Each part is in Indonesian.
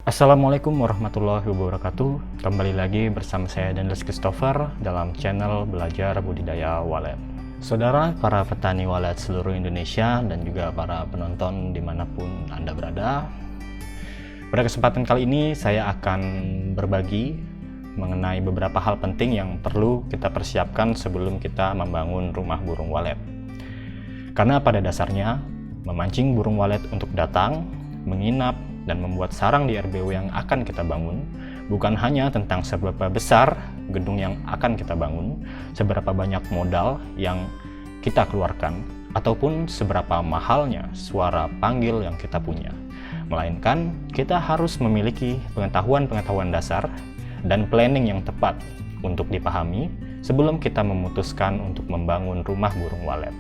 Assalamualaikum warahmatullahi wabarakatuh. Kembali lagi bersama saya Daniel Christopher dalam channel Belajar Budidaya Walet. Saudara para petani walet seluruh Indonesia dan juga para penonton dimanapun Anda berada, pada kesempatan kali ini saya akan berbagi mengenai beberapa hal penting yang perlu kita persiapkan sebelum kita membangun rumah burung walet. Karena pada dasarnya memancing burung walet untuk datang, menginap, dan membuat sarang di RBW yang akan kita bangun bukan hanya tentang seberapa besar gedung yang akan kita bangun, seberapa banyak modal yang kita keluarkan, ataupun seberapa mahalnya suara panggil yang kita punya. Melainkan kita harus memiliki pengetahuan-pengetahuan dasar dan planning yang tepat untuk dipahami sebelum kita memutuskan untuk membangun rumah burung walet.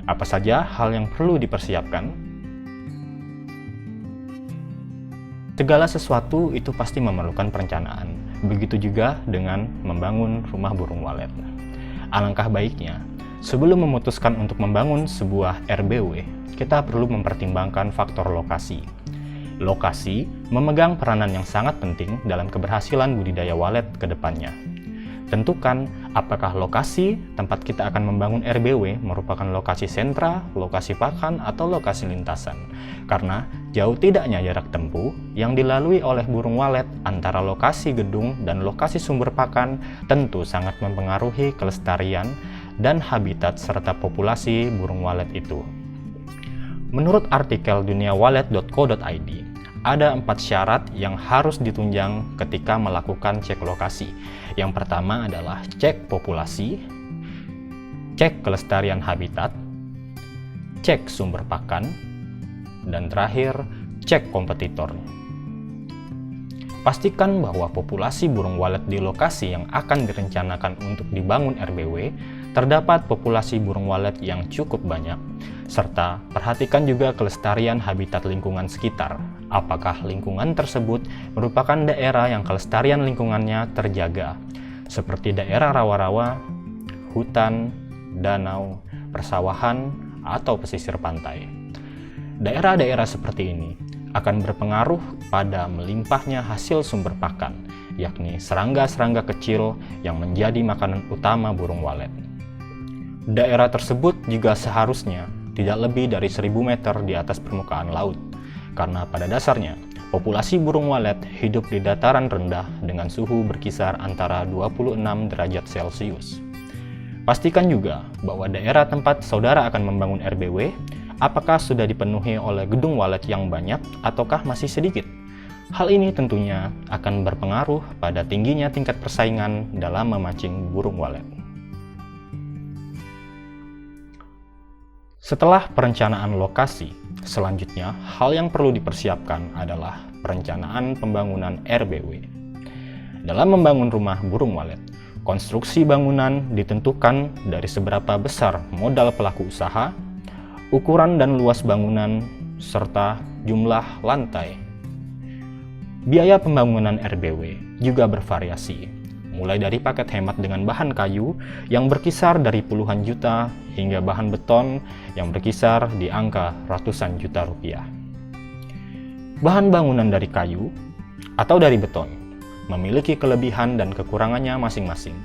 Apa saja hal yang perlu dipersiapkan? Segala sesuatu itu pasti memerlukan perencanaan. Begitu juga dengan membangun rumah burung walet. Alangkah baiknya, sebelum memutuskan untuk membangun sebuah RBW, kita perlu mempertimbangkan faktor lokasi. Lokasi memegang peranan yang sangat penting dalam keberhasilan budidaya walet ke depannya. Tentukan apakah lokasi tempat kita akan membangun RBW merupakan lokasi sentra, lokasi pakan, atau lokasi lintasan. Karena jauh tidaknya jarak tempuh yang dilalui oleh burung walet antara lokasi gedung dan lokasi sumber pakan tentu sangat mempengaruhi kelestarian dan habitat serta populasi burung walet itu. Menurut artikel duniawalet.co.id, ada 4 syarat yang harus ditunjang ketika melakukan cek lokasi. Yang pertama adalah cek populasi, cek kelestarian habitat, cek sumber pakan, dan terakhir cek kompetitor. Pastikan bahwa populasi burung walet di lokasi yang akan direncanakan untuk dibangun RBW terdapat populasi burung walet yang cukup banyak, serta perhatikan juga kelestarian habitat lingkungan sekitar. Apakah lingkungan tersebut merupakan daerah yang kelestarian lingkungannya terjaga, seperti daerah rawa-rawa, hutan, danau, persawahan, atau pesisir pantai. Daerah-daerah seperti ini akan berpengaruh pada melimpahnya hasil sumber pakan, yakni serangga-serangga kecil yang menjadi makanan utama burung walet. Daerah tersebut juga seharusnya tidak lebih dari 1000 meter di atas permukaan laut, karena pada dasarnya populasi burung walet hidup di dataran rendah dengan suhu berkisar antara 26 derajat Celcius. Pastikan juga bahwa daerah tempat saudara akan membangun RBW apakah sudah dipenuhi oleh gedung walet yang banyak ataukah masih sedikit. Hal ini tentunya akan berpengaruh pada tingginya tingkat persaingan dalam memancing burung walet. Setelah perencanaan lokasi, selanjutnya hal yang perlu dipersiapkan adalah perencanaan pembangunan RBW. Dalam membangun rumah burung walet, konstruksi bangunan ditentukan dari seberapa besar modal pelaku usaha, ukuran dan luas bangunan, serta jumlah lantai. Biaya pembangunan RBW juga bervariasi, mulai dari paket hemat dengan bahan kayu yang berkisar dari puluhan juta hingga bahan beton yang berkisar di angka ratusan juta rupiah. Bahan bangunan dari kayu atau dari beton memiliki kelebihan dan kekurangannya masing-masing.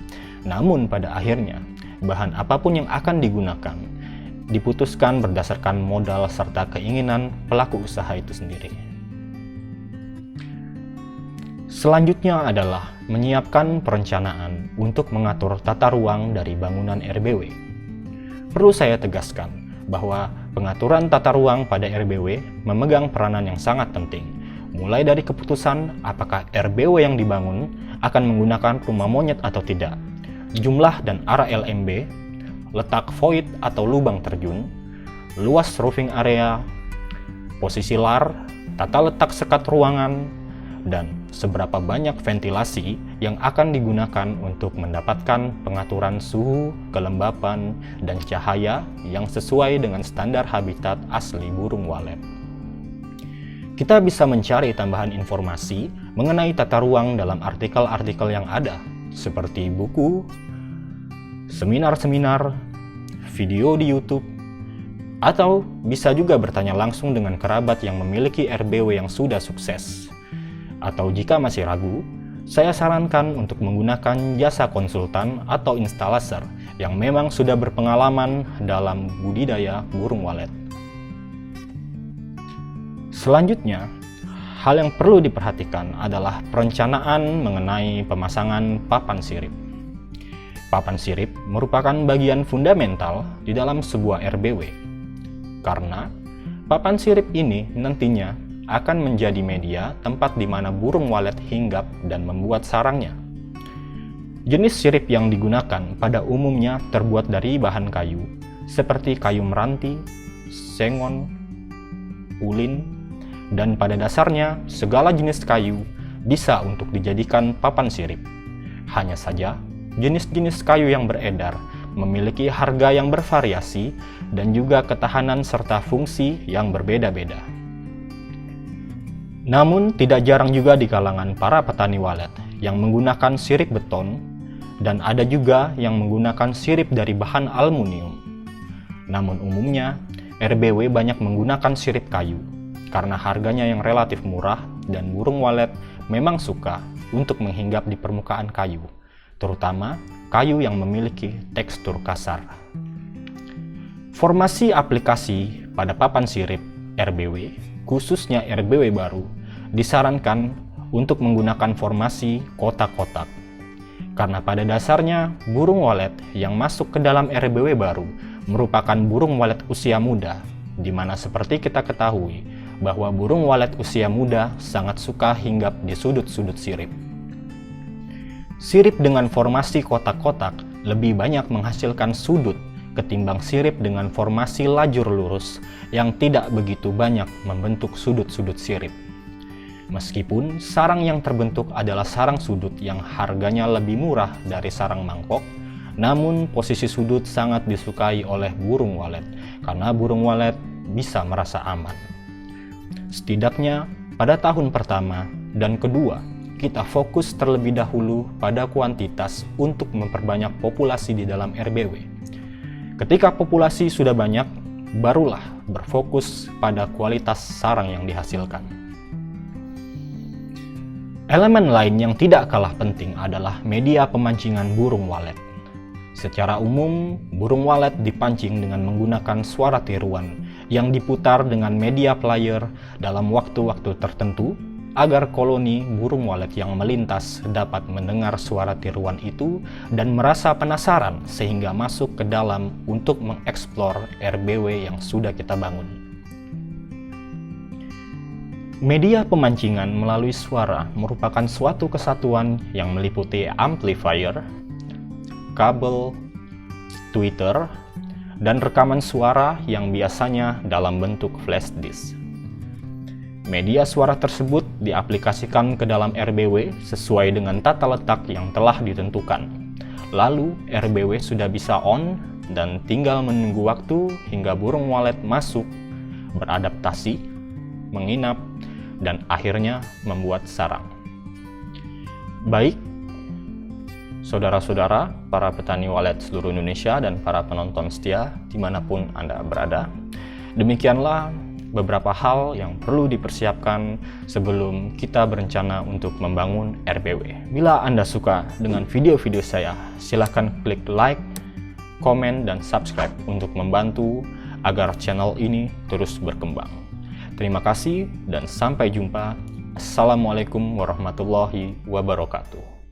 Namun pada akhirnya, bahan apapun yang akan digunakan diputuskan berdasarkan modal serta keinginan pelaku usaha itu sendiri. Selanjutnya adalah menyiapkan perencanaan untuk mengatur tata ruang dari bangunan RBW. Perlu saya tegaskan bahwa pengaturan tata ruang pada RBW memegang peranan yang sangat penting, mulai dari keputusan apakah RBW yang dibangun akan menggunakan rumah monyet atau tidak, jumlah dan arah LMB, letak void atau lubang terjun, luas roofing area, posisi lar, tata letak sekat ruangan, dan seberapa banyak ventilasi yang akan digunakan untuk mendapatkan pengaturan suhu, kelembapan, dan cahaya yang sesuai dengan standar habitat asli burung walet. Kita bisa mencari tambahan informasi mengenai tata ruang dalam artikel-artikel yang ada, seperti buku, seminar-seminar, video di YouTube, atau bisa juga bertanya langsung dengan kerabat yang memiliki RBW yang sudah sukses. Atau jika masih ragu, saya sarankan untuk menggunakan jasa konsultan atau instalaser yang memang sudah berpengalaman dalam budidaya burung walet. Selanjutnya, hal yang perlu diperhatikan adalah perencanaan mengenai pemasangan papan sirip. Papan sirip merupakan bagian fundamental di dalam sebuah RBW, karena papan sirip ini nantinya akan menjadi media tempat di mana burung walet hinggap dan membuat sarangnya. Jenis sirip yang digunakan pada umumnya terbuat dari bahan kayu, seperti kayu meranti, sengon, ulin, dan pada dasarnya segala jenis kayu bisa untuk dijadikan papan sirip. Hanya saja, jenis-jenis kayu yang beredar memiliki harga yang bervariasi dan juga ketahanan serta fungsi yang berbeda-beda. Namun, tidak jarang juga di kalangan para petani walet yang menggunakan sirip beton dan ada juga yang menggunakan sirip dari bahan aluminium. Namun umumnya, RBW banyak menggunakan sirip kayu karena harganya yang relatif murah dan burung walet memang suka untuk menghinggap di permukaan kayu, terutama kayu yang memiliki tekstur kasar. Formasi aplikasi pada papan sirip RBW, khususnya RBW baru, disarankan untuk menggunakan formasi kotak-kotak. Karena pada dasarnya, burung walet yang masuk ke dalam RBW baru merupakan burung walet usia muda, di mana seperti kita ketahui bahwa burung walet usia muda sangat suka hinggap di sudut-sudut sirip. Sirip dengan formasi kotak-kotak lebih banyak menghasilkan sudut ketimbang sirip dengan formasi lajur lurus yang tidak begitu banyak membentuk sudut-sudut sirip. Meskipun sarang yang terbentuk adalah sarang sudut yang harganya lebih murah dari sarang mangkok, namun posisi sudut sangat disukai oleh burung walet karena burung walet bisa merasa aman. Setidaknya pada tahun pertama dan kedua, kita fokus terlebih dahulu pada kuantitas untuk memperbanyak populasi di dalam RBW. Ketika populasi sudah banyak, barulah berfokus pada kualitas sarang yang dihasilkan. Elemen lain yang tidak kalah penting adalah media pemancingan burung walet. Secara umum, burung walet dipancing dengan menggunakan suara tiruan yang diputar dengan media player dalam waktu-waktu tertentu agar koloni burung walet yang melintas dapat mendengar suara tiruan itu dan merasa penasaran sehingga masuk ke dalam untuk mengeksplor RBW yang sudah kita bangun. Media pemancingan melalui suara merupakan suatu kesatuan yang meliputi amplifier, kabel, tweeter, dan rekaman suara yang biasanya dalam bentuk flash disk. Media suara tersebut diaplikasikan ke dalam RBW sesuai dengan tata letak yang telah ditentukan. Lalu RBW sudah bisa on dan tinggal menunggu waktu hingga burung walet masuk, beradaptasi, menginap, dan akhirnya membuat sarang. Baik, saudara-saudara, para petani walet seluruh Indonesia dan para penonton setia dimanapun Anda berada, demikianlah beberapa hal yang perlu dipersiapkan sebelum kita berencana untuk membangun RBW. Bila Anda suka dengan video-video saya, silahkan klik like, komen, dan subscribe untuk membantu agar channel ini terus berkembang. Terima kasih dan sampai jumpa. Assalamualaikum warahmatullahi wabarakatuh.